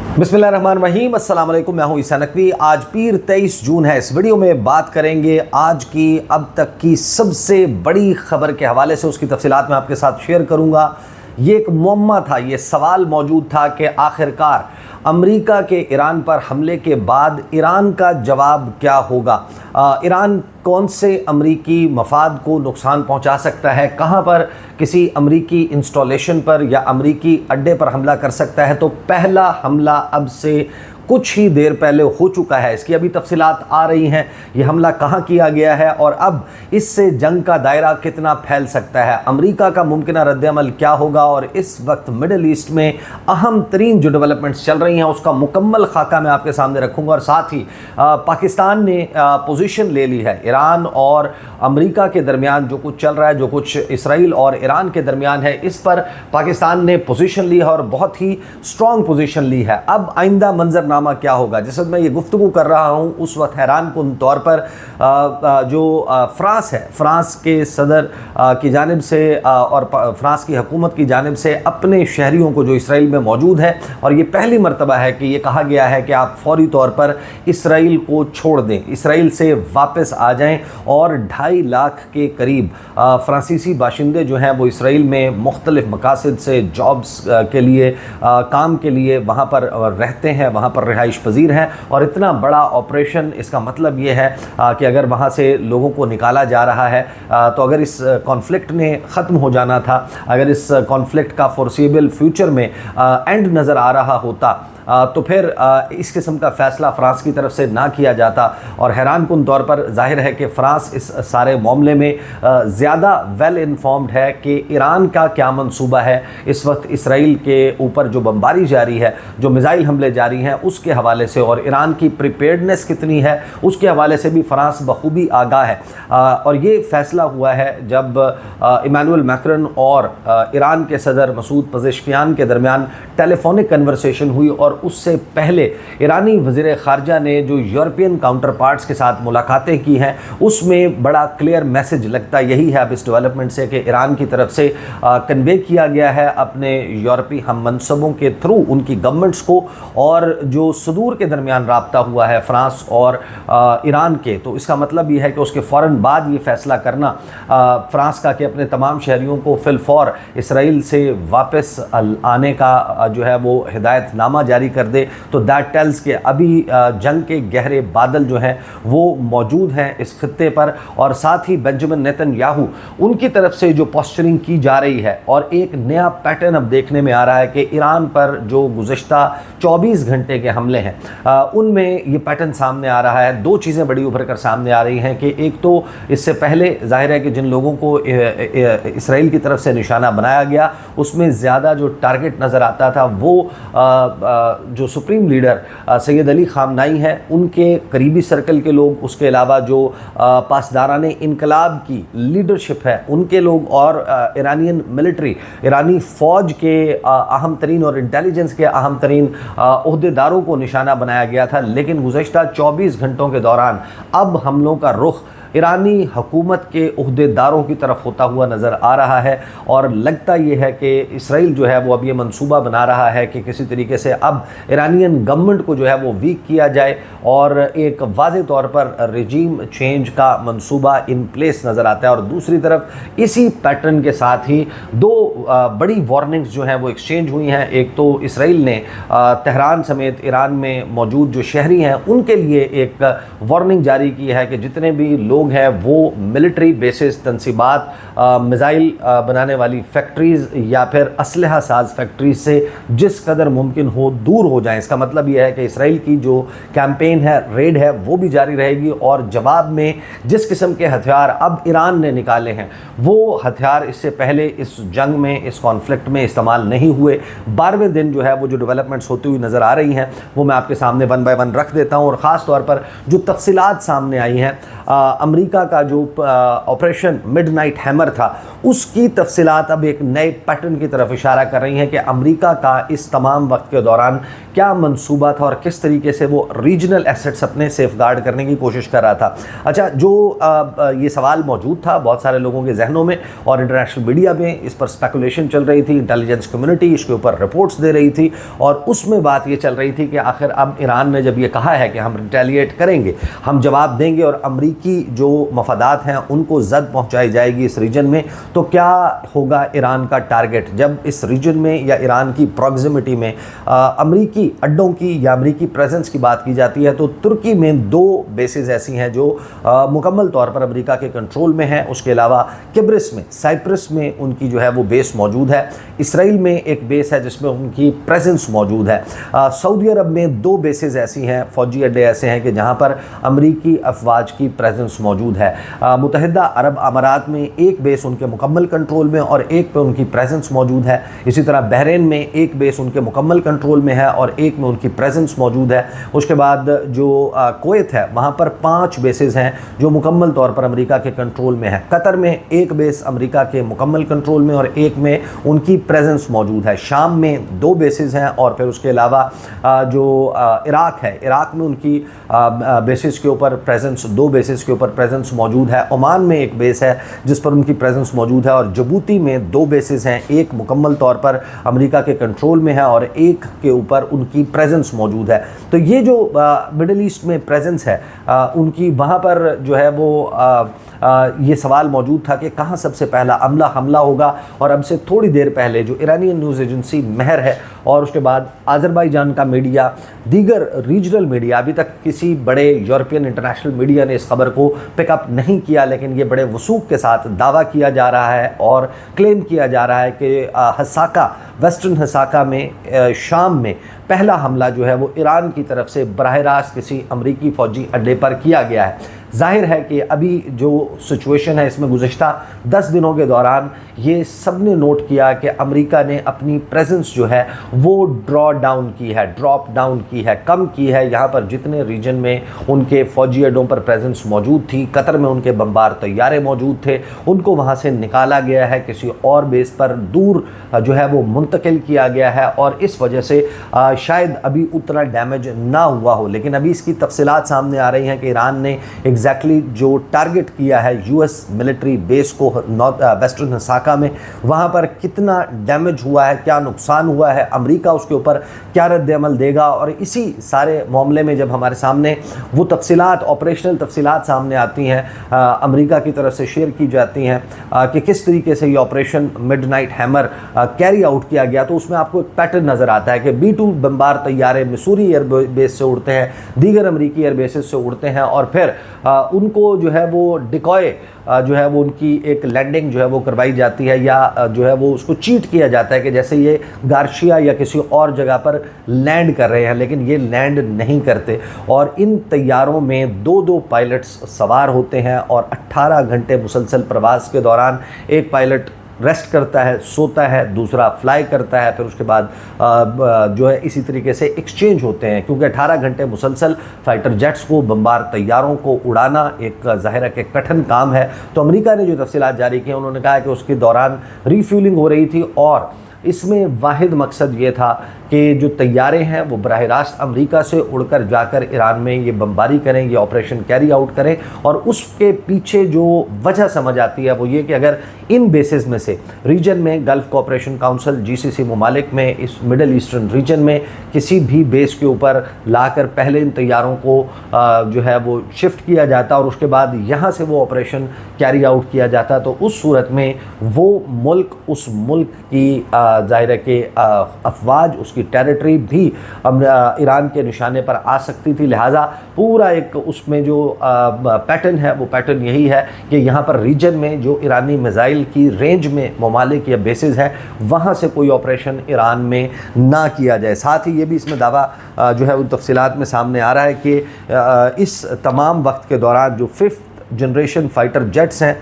बिस्मिल्लाहिर्रहमानिर्रहीम, अस्सलाम वालेकुम। मैं हूं ईसा नकवी। आज पीर 23 जून है। इस वीडियो में बात करेंगे आज की अब तक की सबसे बड़ी खबर के हवाले से। उसकी तफसीलात मैं आपके साथ शेयर करूंगा। ये एक मुअम्मा था, ये सवाल मौजूद था कि आखिरकार अमेरिका के ईरान पर हमले के बाद ईरान का जवाब क्या होगा। ईरान कौन से अमरीकी मफाद को नुकसान पहुंचा सकता है, कहां पर किसी अमरीकी इंस्टॉलेशन पर या अमरीकी अड्डे पर हमला कर सकता है। तो पहला हमला अब से कुछ ही देर पहले हो चुका है, इसकी अभी तफसीलात आ रही हैं। ये हमला कहाँ किया गया है और अब इससे जंग का दायरा कितना फैल सकता है, अमेरिका का मुमकिन रद्द-ए-अमल क्या होगा और इस वक्त मिडल ईस्ट में अहम तरीन जो डेवलपमेंट्स चल रही हैं उसका मुकम्मल खाका मैं आपके सामने रखूँगा। और साथ ही पाकिस्तान ने पोजीशन ले ली है। ईरान और अमेरिका के दरमियान जो कुछ चल रहा है, जो कुछ इसराइल और ईरान के दरमियान है, इस पर पाकिस्तान ने पोजीशन ली है और बहुत ही स्ट्रॉन्ग पोजीशन ली है। अब आइंदा मंजरनामा क्या होगा। जिस वक्त मैं ये गुफ्तगू कर रहा हूँ उस वक्त हैरानकुन तौर पर जो फ्रांस है, फ्रांस के सदर की जानिब से और फ्रांस की हुकूमत की जानिब से अपने शहरियों को जो इसराइल में मौजूद है, और ये पहली मरतबा है कि ये कहा गया है कि आप फौरी तौर पर इसराइल को छोड़ दें, इसराइल से वापस आ जाएं। और 2.5 लाख के करीब फ्रांसीसी बाशिंदे जो हैं वो इसराइल में मुख्तलिफ मकासद से जॉब्स के लिए, काम के लिए वहाँ पर रहते हैं, वहाँ पर रिहाइश पजीर हैं। और इतना बड़ा ऑपरेशन, इसका मतलब ये है कि अगर वहाँ से लोगों को निकाला जा रहा है तो अगर इस कॉन्फ्लिक्ट ने ख़त्म हो जाना था, अगर इस कॉन्फ्लिक्ट का फोर्सिबल फ्यूचर में एंड नज़र आ रहा होता तो फिर इस किस्म का फ़ैसला फ़्रांस की तरफ से ना किया जाता। और हैरानकुन तौर पर जाहिर है कि फ़्रांस इस सारे मामले में ज़्यादा वेल इन्फॉर्म्ड है कि ईरान का क्या मंसूबा है। इस वक्त इसराइल के ऊपर जो बमबारी जारी है, जो मिज़ाइल हमले जारी हैं, उसके हवाले से और ईरान की प्रिपेयर्डनेस कितनी है उसके हवाले से भी फ़्रांस बखूबी आगाह है। और ये फ़ैसला हुआ है जब इमानुएल मैक्रोन और ईरान के सदर मसूद पज़ेश्कियान के दरमियान टेलीफोनिक कन्वर्सेशन हुई। और उससे पहले ईरानी वज़ीर ख़ारजा ने जो यूरोपियन काउंटर पार्ट्स के साथ मुलाकातें की हैं उसमें बड़ा क्लियर मैसेज लगता यही है अब इस डेवलपमेंट से कि ईरान की तरफ से कन्वे किया गया है अपने यूरोपीय हम मनसबों के थ्रू उनकी गवर्नमेंट्स को, और जो सुदूर के दरमियान राब्ता हुआ है फ़्रांस और ईरान के, तो इसका मतलब ये है कि उसके फ़ौरन बाद ये फ़ैसला करना फ़्रांस का कि अपने तमाम शहरियों को फ़िलफ़ौर इसराइल से वापस आने का जो है वो हिदायतनामा जारी कर दे। तो दैट टेल्स के अभी जंग के गहरे बादल जो हैं वो मौजूद हैं इस खित्ते पर। और साथ ही बेंजामिन नेतन्याहू उनकी तरफ से जो पोस्चरिंग की जा रही है, और एक नया पैटर्न अब देखने में आ रहा है कि ईरान पर जो गुज़श्ता 24 घंटे के हमले हैं उनमें ये पैटर्न सामने आ रहा है। दो चीज़ें बड़ी उभर कर सामने आ रही हैं कि एक तो इससे पहले जाहिर है कि जिन लोगों को इसराइल की तरफ से निशाना बनाया गया उसमें ज़्यादा जो टारगेट नज़र आता था वो जो सुप्रीम लीडर सैयद अली ख़ामनाई है उनके करीबी सर्कल के लोग, उसके अलावा जो पासदाराने इनकलाब की लीडरशिप है उनके लोग, और ईरानियन मिलिट्री, ईरानी फ़ौज के अहम तरीन और इंटेलिजेंस के अहम तरीन ओहदेदारों को निशाना बनाया गया था। लेकिन गुज़श्ता 24 घंटों के दौरान अब हमलों का रुख ईरानी हुकूमत के ओहदेदारों की तरफ होता हुआ नज़र आ रहा है। और लगता ये है कि इसराइल जो है वो अब ये मंसूबा बना रहा है कि किसी तरीके से अब ईरानियन गवर्नमेंट को जो है वो वीक किया जाए और एक वाज़े तौर पर रजीम चेंज का मंसूबा इन प्लेस नज़र आता है। और दूसरी तरफ इसी पैटर्न के साथ ही दो बड़ी वार्निंग्स जो हैं वो एक्सचेंज हुई हैं। एक तो इसराइल ने तेहरान समेत ईरान में मौजूद जो शहरी हैं उनके लिए एक वार्निंग जारी की है कि जितने भी लोग हैं वो मिलिट्री बेसिस, तनसीबात, मिज़ाइल बनाने वाली फैक्ट्रीज़ या फिर असलहा साज फैक्ट्रीज से जिस कदर मुमकिन हो दूर हो जाएं। इसका मतलब यह है कि इसराइल की जो कैंपेन है, रेड है, वो भी जारी रहेगी। और जवाब में जिस किस्म के हथियार अब ईरान ने निकाले हैं वो हथियार इससे पहले इस जंग में, इस कॉन्फ्लिक्ट में इस्तेमाल नहीं हुए। 12वें दिन जो है वो जो डेवलपमेंट्स होती हुई नज़र आ रही हैं वो मैं आपके सामने वन बाय वन रख देता हूँ। और ख़ास तौर पर जो तफसीलात सामने आई हैं, अमेरिका का जो ऑपरेशन मिडनाइट हैमर था उसकी तफसीलात अब एक नए पैटर्न की तरफ इशारा कर रही हैं कि अमेरिका का इस तमाम वक्त के दौरान क्या मंसूबा था और किस तरीके से वो रीजनल एसेट्स अपने सेफगार्ड करने की कोशिश कर रहा था। अच्छा, जो ये सवाल मौजूद था बहुत सारे लोगों के जहनों में और इंटरनेशनल मीडिया में इस पर स्पेकुलेशन चल रही थी, इंटेलिजेंस कम्युनिटी इसके ऊपर रिपोर्ट्स दे रही थी और उसमें बात ये चल रही थी कि आखिर अब ईरान ने जब ये कहा है कि हम रिटेलिएट करेंगे, हम जवाब देंगे और अमरीकी जो मफादात हैं उनको जद पहुँचाई जाएगी इस रीजन में, तो क्या होगा ईरान का टारगेट जब इस रीजन में या ईरान की प्रॉक्सिमिटी में अमरीकी अड्डों की या अमरीकी प्रेजेंस की बात की जाती है। तो तुर्की में 2 बेसेस ऐसी हैं जो मुकम्मल तौर पर अमेरिका के कंट्रोल में है। उसके अलावा किब्रिस में, साइप्रस में उनकी जो है वो बेस मौजूद है। इसराइल में एक बेस है जिसमें उनकी प्रेजेंस मौजूद है। सऊदी अरब में 2 बेसेस ऐसी हैं, फौजी अड्डे ऐसे हैं कि जहां पर अमरीकी अफवाज की प्रेजेंस मौजूद है। मुत्तहिदा अरब अमारात में एक बेस उनके मुकम्मल कंट्रोल में और एक पे उनकी प्रेजेंस मौजूद है। इसी तरह बहरीन में एक बेस उनके मुकम्मल कंट्रोल में है और एक में उनकी प्रेजेंस मौजूद है। उसके बाद जो कुवैत है वहाँ पर 5 बेसेस हैं जो मुकम्मल तौर पर अमेरिका के कंट्रोल में है। कतर में एक बेस अमेरिका के मुकम्मल कंट्रोल में और एक में उनकी प्रेजेंस मौजूद है। शाम में 2 बेसेस हैं और फिर उसके अलावा जो इराक है, इराक में उनकी बेसिस के ऊपर प्रेजेंस, 2 बेसिस के ऊपर प्रेजेंस मौजूद है। ओमान में एक बेस है जिस पर उनकी प्रेजेंस मौजूद है और जिबूती में 2 बेसिस हैं, एक मुकम्मल तौर पर अमेरिका के कंट्रोल में है और एक के ऊपर उनकी प्रेजेंस मौजूद है। तो ये जो मिडिल ईस्ट में प्रेजेंस है उनकी, वहाँ पर जो है वो ये सवाल मौजूद था कि कहाँ सबसे पहला हमला होगा। और अब से थोड़ी देर पहले जो ईरानियन न्यूज़ एजेंसी महर है और उसके बाद आज़रबाईजान का मीडिया, दीगर रीजनल मीडिया, अभी तक किसी बड़े यूरोपियन इंटरनेशनल मीडिया ने इस खबर को पिकअप नहीं किया, लेकिन ये बड़े वसूख के साथ दावा किया जा रहा है और क्लेम किया जा रहा है कि हसाका, वेस्टर्न हसाका में शाम में पहला हमला जो है वो ईरान की तरफ से बराह रास्त किसी अमरीकी फ़ौजी अड्डे पर किया गया है। जाहिर है कि अभी जो सिचुएशन है इसमें गुज़िश्ता 10 दिनों के दौरान ये सब ने नोट किया कि अमेरिका ने अपनी प्रेजेंस जो है वो ड्रॉप डाउन की है, कम की है। यहाँ पर जितने रीजन में उनके फ़ौजी अड्डों पर प्रेजेंस मौजूद थी, कतर में उनके बमबार तैयारे मौजूद थे, उनको वहाँ से निकाला गया है, किसी और बेस पर दूर जो है वो मुंतकिल किया गया है और इस वजह से शायद अभी उतना डैमेज ना हुआ हो। लेकिन अभी इसकी तफसीलात सामने आ रही हैं कि ईरान ने एग्जैक्टली जो टारगेट किया है यूएस मिलिट्री बेस को वेस्टर्न हसाका में, वहाँ पर कितना डैमेज हुआ है, क्या नुकसान हुआ है, अमेरिका उसके ऊपर क्या रद्द-ए-अमल देगा। और इसी सारे मामले में जब हमारे सामने वो तफसीलात, ऑपरेशनल तफसीलात सामने आती हैं, अमेरिका की तरफ से शेयर की जाती हैं कि किस तरीके से ये operation midnight hammer carry out किया गया, तो उसमें आपको एक पैटर्न नज़र आता है कि B-2 बमबार तैयारे मिसूरी एयर बेस से उड़ते हैं, दीगर अमेरिकी एयर बेसेस से उड़ते हैं और फिर उनको जो है वो डिकॉय जो है वो उनकी एक लैंडिंग जो है वो करवाई जाती है या जो है वो उसको चीट किया जाता है कि जैसे ये गार्शिया या किसी और जगह पर लैंड कर रहे हैं, लेकिन ये लैंड नहीं करते। और इन तैयारों में 2-2 पायलट्स सवार होते हैं और 18 घंटे मुसलसल प्रवास के दौरान एक पायलट रेस्ट करता है, सोता है, दूसरा फ्लाई करता है, फिर उसके बाद जो है इसी तरीके से एक्सचेंज होते हैं, क्योंकि 18 घंटे मुसलसल फाइटर जेट्स को, बमबार तैयारों को उड़ाना एक ज़ाहिर है कि कठिन काम है। तो अमेरिका ने जो तफसीलात जारी की, उन्होंने कहा कि उसके दौरान रीफ्यूलिंग हो रही थी और इसमें वाहिद मकसद ये था कि जो तैयारे हैं वो बराह रास्त अमेरिका से उड़कर जाकर ईरान में ये बमबारी करें, ये ऑपरेशन कैरी आउट करें। और उसके पीछे जो वजह समझ आती है वो ये कि अगर इन बेसिस में से रीजन में गल्फ़ कोऑपरेशन काउंसिल GCC ममालिक में, इस मिडल ईस्टर्न रीजन में किसी भी बेस के ऊपर लाकर पहले इन तैयारों को जो है वो शिफ्ट किया जाता और उसके बाद यहाँ से वो ऑपरेशन कैरी आउट किया जाता, तो उस सूरत में वो मुल्क, उस मुल्क की ज़ाहिर है कि अफवाज, उसकी टेरिटरी भी ईरान के निशाने पर आ सकती थी। लिहाजा पूरा एक उसमें जो पैटर्न है वो पैटर्न यही है कि यहाँ पर रीजन में जो ईरानी मिसाइल की रेंज में ममालिक या बेसिस है वहाँ से कोई ऑपरेशन ईरान में ना किया जाए। साथ ही ये भी इसमें दावा जो है उन तफसीलात में सामने आ रहा है कि इस तमाम वक्त के दौरान जो 5th जनरेशन फाइटर जेट्स हैं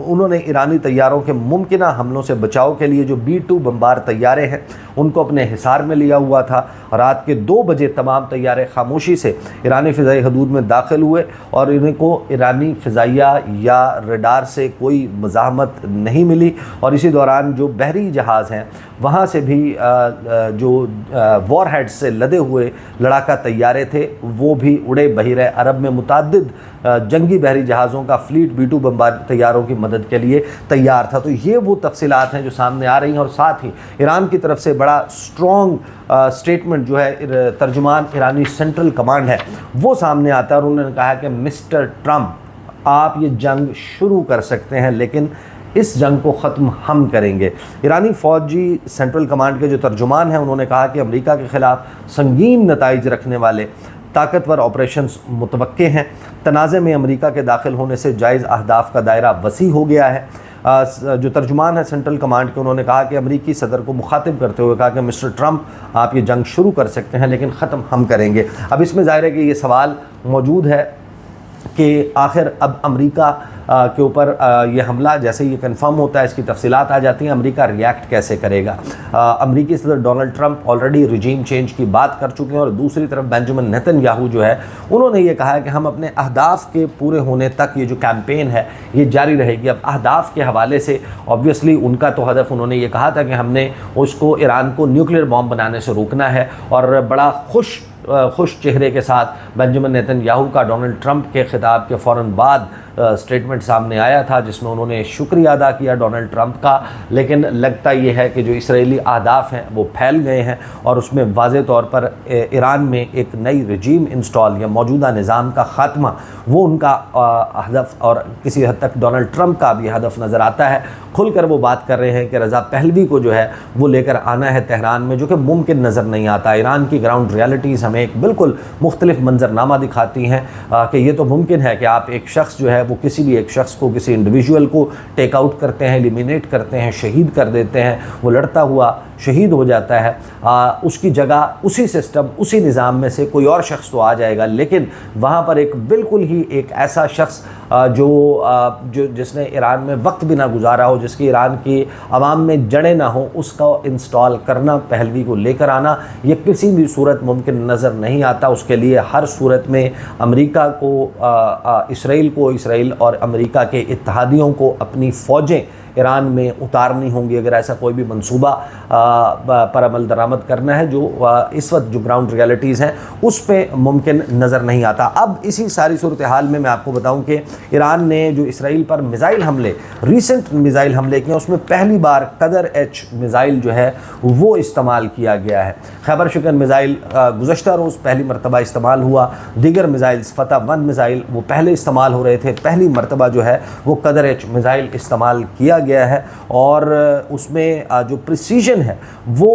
उन्होंने ईरानी तैयारों के मुमकिना हमलों से बचाव के लिए जो B-2 बम्बार तैयारे हैं उनको अपने हिसार में लिया हुआ था। रात के 2 बजे तमाम तैयारे खामोशी से ईरानी फ़िज़ाई हदूद में दाखिल हुए और इनको ईरानी फ़िज़ाइया या रडार से कोई मज़ाहमत नहीं मिली। और इसी दौरान जो बहरी जहाज़ हैं वहाँ से भी जो वॉरहेड्स से लदे हुए लड़ाका तैयारे थे वो भी उड़े। बहीरे अरब में मुतअद्दिद जंगी बहरी जहाज़ों का फ्लीट B-2 बम्बार तैयारों की मदद के लिए तैयार था। तो ये वो तफसीलात हैं जो सामने आ रही हैं। और साथ ही ईरान की तरफ से बड़ा स्ट्रॉन्ग स्टेटमेंट जो है तर्जुमान ईरानी सेंट्रल कमांड है वो सामने आता है और उन्होंने कहा कि मिस्टर ट्रंप आप ये जंग शुरू कर सकते हैं लेकिन इस जंग को ख़त्म हम करेंगे। ईरानी फ़ौजी सेंट्रल कमांड के जो तर्जुमान हैं उन्होंने कहा कि अमेरिका के ख़िलाफ़ संगीन नताइज रखने वाले ताकतवर ऑपरेशंस मुतवक्के हैं। तनाज़े में अमेरिका के दाखिल होने से जायज़ अहदाफ का दायरा वसी हो गया है। जो तर्जुमान है सेंट्रल कमांड के उन्होंने कहा कि अमेरिकी सदर को मुखातिब करते हुए कहा कि मिस्टर ट्रंप आप ये जंग शुरू कर सकते हैं लेकिन ख़त्म हम करेंगे। अब इसमें ज़ाहिर है कि ये सवाल मौजूद है कि आखिर अब अमेरिका के ऊपर ये हमला जैसे ये कंफर्म होता है इसकी तफसीलात आ जाती हैं अमेरिका रिएक्ट कैसे करेगा। अमेरिकी सदर Donald Trump already regime change की बात कर चुके हैं और दूसरी तरफ बेंजामिन नेतन्याहू जो है उन्होंने ये कहा है कि हम अपने अहदाफ के पूरे होने तक ये जो कैंपेन है ये जारी रहेगी। अब अहदाफ के हवाले से ऑब्वियसली उनका तो हदफ उन्होंने ये कहा था कि हमने उसको ईरान को न्यूक्लियर बॉम्ब बनाने से रोकना है और बड़ा खुश चेहरे के साथ बेंजामिन नेतन्याहू का डोनाल्ड ट्रंप के खिताब के फ़ौरन बाद स्टेटमेंट सामने आया था जिसमें उन्होंने शुक्रिया अदा किया डोनाल्ड ट्रंप का। लेकिन लगता ये है कि जो इसराइली अहदाफ हैं वो फैल गए हैं और उसमें वाज़े तौर पर ईरान में एक नई रजीम इंस्टॉल या मौजूदा निज़ाम का ख़ात्मा वो उनका हदफ और किसी हद तक डोनाल्ड ट्रंप का भी हदफ नज़र आता है। खुलकर वो बात कर रहे हैं कि रज़ा पहलवी को जो है वो लेकर आना है तेहरान में, जो कि मुमकिन नज़र नहीं आता। ईरान की ग्राउंड रियलिटीज़ हमें एक बिल्कुल मुख्तलिफ मंजरनामा दिखाती हैं कि ये तो मुमकिन है कि आप एक शख्स जो है वो किसी भी एक शख्स को किसी इंडिविजुअल को टेक आउट करते हैं, एलिमिनेट करते हैं, शहीद कर देते हैं, वो लड़ता हुआ शहीद हो जाता है। उसकी जगह उसी सिस्टम उसी निज़ाम में से कोई और शख्स तो आ जाएगा लेकिन वहाँ पर एक बिल्कुल ही एक ऐसा शख्स जो जिसने ईरान में वक्त भी ना गुजारा हो, जिसकी ईरान की आवाम में जड़ें ना हो, उसका इंस्टॉल करना, पहलवी को लेकर आना ये किसी भी सूरत मुमकिन नज़र नहीं आता। उसके लिए हर सूरत में अमेरिका को इसराइल और अमेरिका के इत्तेहादियों को अपनी फ़ौजें ईरान में उतारनी होंगी अगर ऐसा कोई भी मंसूबा पर अमल दरामद करना है जो इस वक्त जो ग्राउंड रियलिटीज़ हैं उस पर मुमकिन नज़र नहीं आता। अब इसी सारी सूरत हाल में मैं आपको बताऊं कि ईरान ने जो इसराइल पर मिज़ाइल हमले रीसेंट मिज़ाइल हमले किए उसमें पहली बार कदर H मिज़ाइल जो है वो इस्तेमाल किया गया है। खैबर शिकन मिज़ाइल गुज़श्ता रोज़ पहली मरतबा इस्तेमाल हुआ, दीगर मिज़ाइल्स फतह 1 मिज़ाइल वो पहले इस्तेमाल हो रहे थे, पहली मरतबा जो है वो कदर H मिज़ाइल इस्तेमाल किया गया है और उसमें जो प्रिसीजन है वो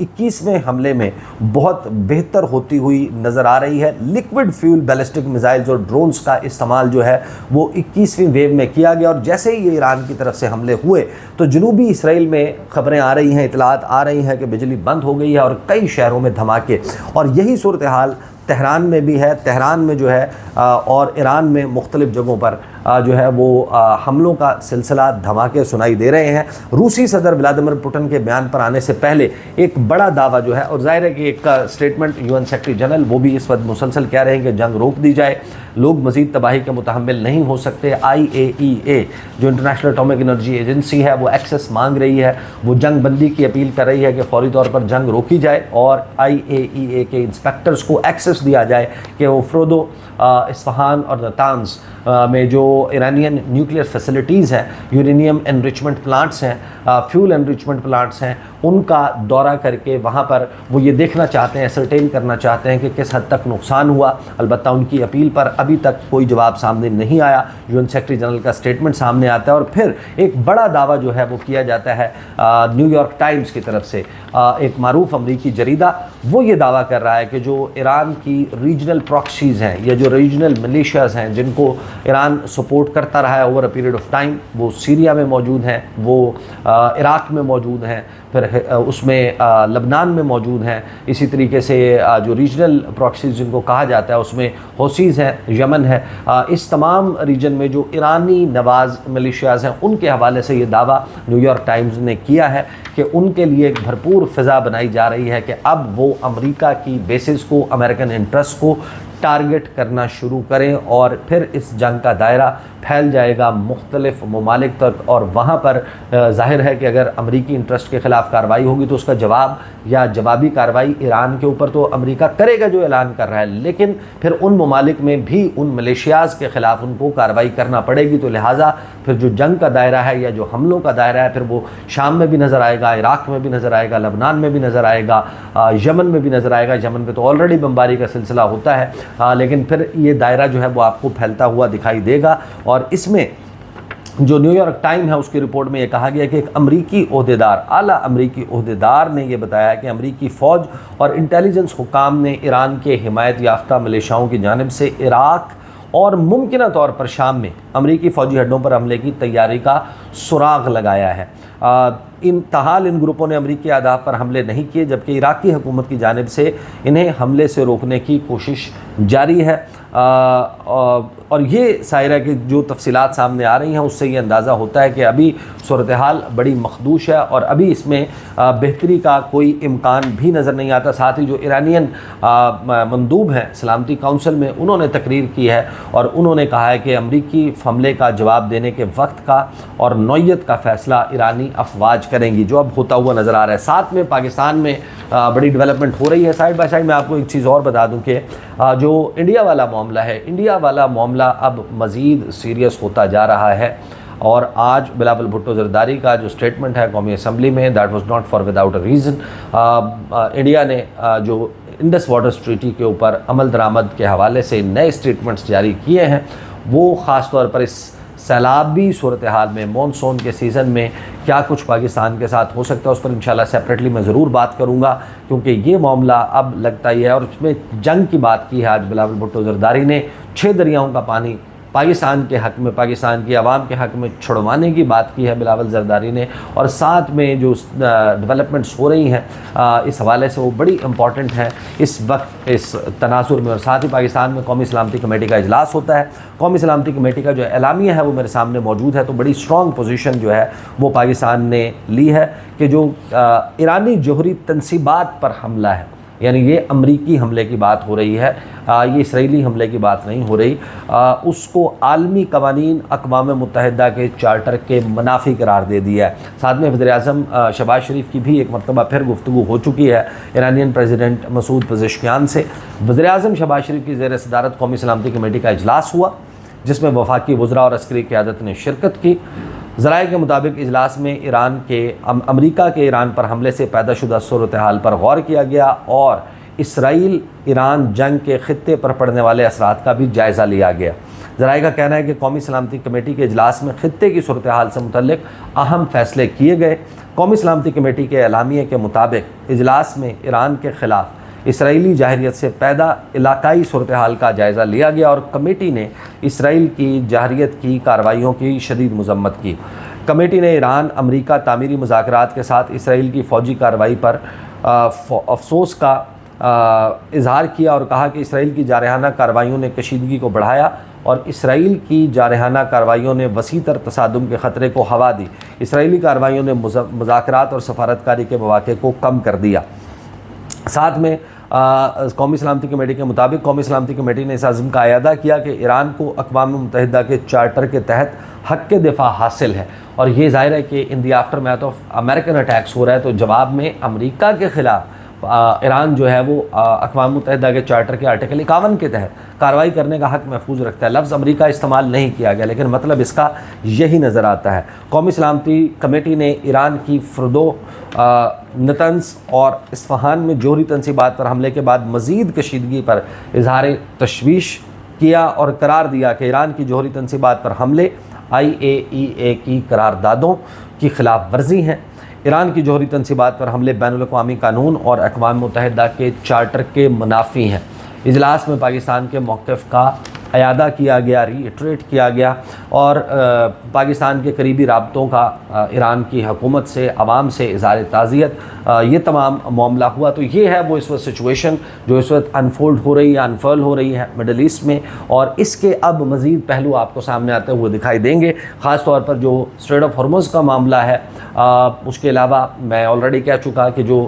21वें हमले में बहुत बेहतर होती हुई नज़र आ रही है। लिक्विड फ्यूल बैलिस्टिक मिसाइल्स और ड्रोन्स का इस्तेमाल जो है वो 21वीं वेव में किया गया और जैसे ही ये ईरान की तरफ से हमले हुए तो जनूबी इसराइल में ख़बरें आ रही हैं, इतलात आ रही हैं कि बिजली बंद हो गई है और कई शहरों में धमाके। और यही सूरत हाल तेहरान में भी है। तेहरान में जो है और ईरान में मुख्तलिफ़ जगहों पर जो है वो हमलों का सिलसिला धमाके सुनाई दे रहे हैं। रूसी सदर व्लादिमीर पुतिन के बयान पर आने से पहले एक बड़ा दावा जो है, और जाहिर है कि एक स्टेटमेंट UN सेक्रेटरी जनरल वो भी इस वक्त मुसलसल कह रहे हैं कि जंग रोक दी जाए, लोग मज़ीद तबाही के मुतहम्मिल नहीं हो सकते। IAEA जो इंटरनेशनल एटॉमिक एनर्जी एजेंसी है वो एक्सेस मांग रही है, वो जंग बंदी की अपील कर रही है कि फौरी तौर पर जंग रोकी जाए और IAEA के इंस्पेक्टर्स को एक्सेस दिया जाए कि वो फ़रोदो, इस्फहान और नतांज़ में जो ईरानियन न्यूक्लियर फैसिलिटीज़ हैं, यूरेनियम एनरिचमेंट प्लांट्स हैं, फ्यूल एनरिचमेंट प्लांट्स हैं, उनका दौरा करके वहाँ पर वो ये देखना चाहते हैं, सर्टेन करना चाहते हैं कि किस हद तक नुकसान हुआ। अलबत्ता उनकी अपील पर अभी तक कोई जवाब सामने नहीं आया। UN सेक्रेटरी जनरल का स्टेटमेंट सामने आता है और फिर एक बड़ा दावा जो है वो किया जाता है न्यूयॉर्क टाइम्स की तरफ से। एक मारूफ अमरीकी जरीदा वो ये दावा कर रहा है कि जो ईरान की रीजनल प्रॉक्सीज़ हैं या जो रीजनल मिलिशियाज़ हैं जिनको ईरान सपोर्ट करता रहा है over a period of time, वो सीरिया में मौजूद हैं, वो इराक़ में मौजूद हैं, फिर उसमें लबनान में मौजूद हैं। इसी तरीके से जो रीजनल प्रॉक्सीज़ जिनको कहा जाता है उसमें हौसीज़ हैं यमन है, इस तमाम रीजन में जो ईरानी नवाज मिलिशियाज़ हैं उनके हवाले से ये दावा न्यूयॉर्क टाइम्स ने किया है कि उनके लिए एक भरपूर फ़िज़ा बनाई जा रही है कि अब वो अमेरिका की बेसिस को, अमेरिकन इंटरेस्ट को टारगेट करना शुरू करें और फिर इस जंग का दायरा फैल जाएगा मुख्तलिफ़ ममालिक तक। और वहाँ पर ज़ाहिर है कि अगर अमरीकी इंटरेस्ट के ख़िलाफ़ कार्रवाई होगी तो उसका जवाब या जवाबी कार्रवाई ईरान के ऊपर तो अमेरिका करेगा जो ऐलान कर रहा है, लेकिन फिर उन ममालिक में भी उन मलेशियाज़ के ख़िलाफ़ उनको कार्रवाई करना पड़ेगी। तो लिहाजा फिर जो जंग का दायरा है या जो हमलों का दायरा है फिर वो शाम में भी नज़र आएगा, इराक़ में भी नज़र आएगा, लबनान में भी नज़र आएगा, यमन में भी नज़र आएगा। यमन में तो ऑलरेडी बमबारी का सिलसिला होता है, लेकिन फिर ये दायरा जो है वो आपको फैलता हुआ दिखाई देगा। और इसमें जो न्यूयॉर्क टाइम है उसकी रिपोर्ट में ये कहा गया कि एक अमरीकी ओहदेदार, आला अमरीकी ओहदेदार ने ये बताया कि अमरीकी फ़ौज और इंटेलिजेंस हुकाम ने ईरान के हिमायत याफ्ता मिलिशियाओं की जानिब से इराक़ और मुमकिन तौर पर शाम में अमरीकी फ़ौजी अड्डों पर हमले की तैयारी का सुराग लगाया है। इन ग्रुपों ने अमरीकी अहदाफ पर हमले नहीं किए, जबकि इराक़ी हुकूमत की जानिब से इन्हें हमले से रोकने की कोशिश जारी है। और ये सायरा की जो तफसीलात सामने आ रही हैं उससे ये अंदाज़ा होता है कि अभी सूरत हाल बड़ी मखदूश है और अभी इसमें बेहतरी का कोई इम्कान भी नज़र नहीं आता। साथ ही जो ईरानियन मंदूब हैं सलामती काउंसिल में, उन्होंने तकरीर की है और उन्होंने कहा है कि अमरीकी हमले का जवाब देने के वक्त का और नौयत का फ़ैसला ईरानी अफवाज करेंगी, जो अब होता हुआ नज़र आ रहा है। साथ में पाकिस्तान में बड़ी डेवलपमेंट हो रही है। साइड बाय साइड मैं आपको एक चीज़ और बता दूं कि जो इंडिया वाला मामला है, इंडिया वाला मामला अब मज़ीद सीरियस होता जा रहा है। और आज बिलावल भुट्टो ज़रदारी का जो स्टेटमेंट है कौमी असम्बली में, that was not for without a reason. India ने जो इंडस वाटर्स ट्रीटी के ऊपर अमल दरामद के हवाले से नए स्टेटमेंट्स जारी किए हैं, वो ख़ास तौर पर इस सैलाबी सूरत हाल में, मानसून के सीज़न में क्या कुछ पाकिस्तान के साथ हो सकता है उस पर इंशाल्लाह सेपरेटली मैं ज़रूर बात करूँगा, क्योंकि ये मामला अब लगता ही है। और उसमें जंग की बात की है आज बिलावल भुट्टो ज़रदारी ने, 6 दरियाओं का पानी पाकिस्तान के हक़ में, पाकिस्तान की आवाम के हक़ में छुड़वाने की बात की है बिलावल ज़रदारी ने। और साथ में जो डेवलपमेंट्स हो रही हैं इस हवाले से वो बड़ी इम्पॉर्टेंट हैं इस वक्त इस तनासुर में। और साथ ही पाकिस्तान में कौमी सलामती कमेटी का इजलास होता है। कौमी सलामती कमेटी का जो एलामिया है वो मेरे सामने मौजूद है। तो बड़ी स्ट्रॉन्ग पोजीशन जो है वो पाकिस्तान ने ली है कि जो ईरानी जोहरी तनसीबात पर हमला है, यानी ये अमरीकी हमले की बात हो रही है, ये इसराइली हमले की बात नहीं हो रही, उसको आलमी कवानीन अक़वाम मुत्तहिदा के चार्टर के मुनाफी करार दे दिया है। साथ में वज़ीर-ए-आज़म शहबाज शरीफ की भी एक मरतबा फिर गुफ्तगू हो चुकी है ईरानियन प्रेसिडेंट मसूद पेज़ेश्कियान से। वज़ीर-ए-आज़म शहबाज शरीफ की ज़ेर सदारत कौमी सलामती कमेटी का इजलास हुआ, जिसमें वफाकी वज़रा और अस्करी क़यादत ने शिरकत की। ज़राए के मुताबिक इजलास में अमरीका के ईरान पर हमले से पैदाशुदा सूरत हाल पर गौर किया गया और इसराइल ईरान जंग के ख़ित्ते पर पड़ने वाले असरात का भी जायज़ा लिया गया। ज़राए का कहना है कि कौमी सलामती कमेटी के इजलास में ख़ित्ते की सूरत हाल से मुतल्लिक़ अहम फ़ैसले किए गए। कौमी सलामती कमेटी के एलामिये के मुताबिक इजलास में ईरान के ख़िलाफ़ इसराइली जाहिरियत से पैदा इलाकाई सूरत हाल का जायज़ा लिया गया और कमेटी ने इसराइल की जाहिरियत की कार्रवाइयों की शदीद मज़म्मत की। कमेटी ने ईरान अमरीका तामीरी मुज़ाकरात के साथ इसराइल की फ़ौजी कार्रवाई पर अफसोस का इजहार किया और कहा कि इसराइल की जारहाना कार्रवाइयों ने कशीदगी को बढ़ाया और इसराइल की जारहाना कार्रवाइयों ने वसीतर तसादुम के ख़तरे को हवा दी। इसराइली कार्रवाइयों ने मुज़ाकरात और सफारतकारी के मौक़े को कम कर दिया। साथ में कौमी सलामती कमेटी के मुताबिक कौमी सलामती कमेटी ने इस अज़्म का अयादा किया कि ईरान को अक़वाम मुत्तहिदा के चार्टर के तहत हक़ दिफ़ा हासिल है। और ये ज़ाहिर है कि in the aftermath of American attacks हो रहा है, तो जवाब में अमेरिका के ख़िलाफ़ ईरान जो है वो अक़वाम मुत्तहिदा के चार्टर के आर्टिकल 51 के तहत कार्रवाई करने का हक़ महफूज रखता है। लफ्ज़ अमेरिका इस्तेमाल नहीं किया गया, लेकिन मतलब इसका यही नज़र आता है। कौमी सलामती कमेटी ने ईरान की फ़र्दो नतंस और इस्फ़हान में जोहरी तनसीबात पर हमले के बाद मज़ीद कशीदगी पर इजहार तशवीश किया और करार दिया कि ईरान की जोहरी तनसीबात पर हमले IAEA की करारदादों की खिलाफ वर्जी हैं। ईरान की जोहरी तनसीबात पर हमले बैनुल-अक़वामी कानून और अक़वाम मुत्तहिदा के चार्टर के मुनाफी हैं। इजलास में पाकिस्तान के मौक़िफ़ का अयादा किया गया, रीइटरेट किया गया और पाकिस्तान के करीबी राब्तों का ईरान की हुकूमत से, आवाम से इज़हार ताज़ियत, ये तमाम मामला हुआ। तो ये है वो इस वक्त सिचुएशन जो इस वक्त अनफोल्ड हो रही है, अनफर्ल हो रही है मिडल ईस्ट में, और इसके अब मज़ीद पहलू आपको सामने आते हुए दिखाई देंगे। ख़ास तौर पर जो स्ट्रेट ऑफ हॉर्मुज़ का मामला है, उसके अलावा मैं ऑलरेडी कह चुका कि जो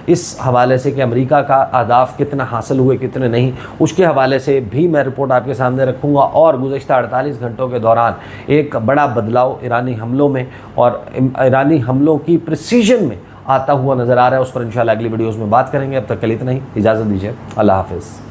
इस हवाले से कि अमेरिका का अहदाफ कितना हासिल हुए कितने नहीं, उसके हवाले से भी मैं रिपोर्ट आपके सामने रखूँगा। और गुज़श्ता 48 घंटों के दौरान एक बड़ा बदलाव ईरानी हमलों में और ईरानी हमलों की प्रिसीजन में आता हुआ नज़र आ रहा है, उस पर इंशाल्लाह अगली वीडियोज़ में बात करेंगे। अब तक के लिए इतना ही, इजाज़त दीजिए, अल्लाह हाफ़िज़।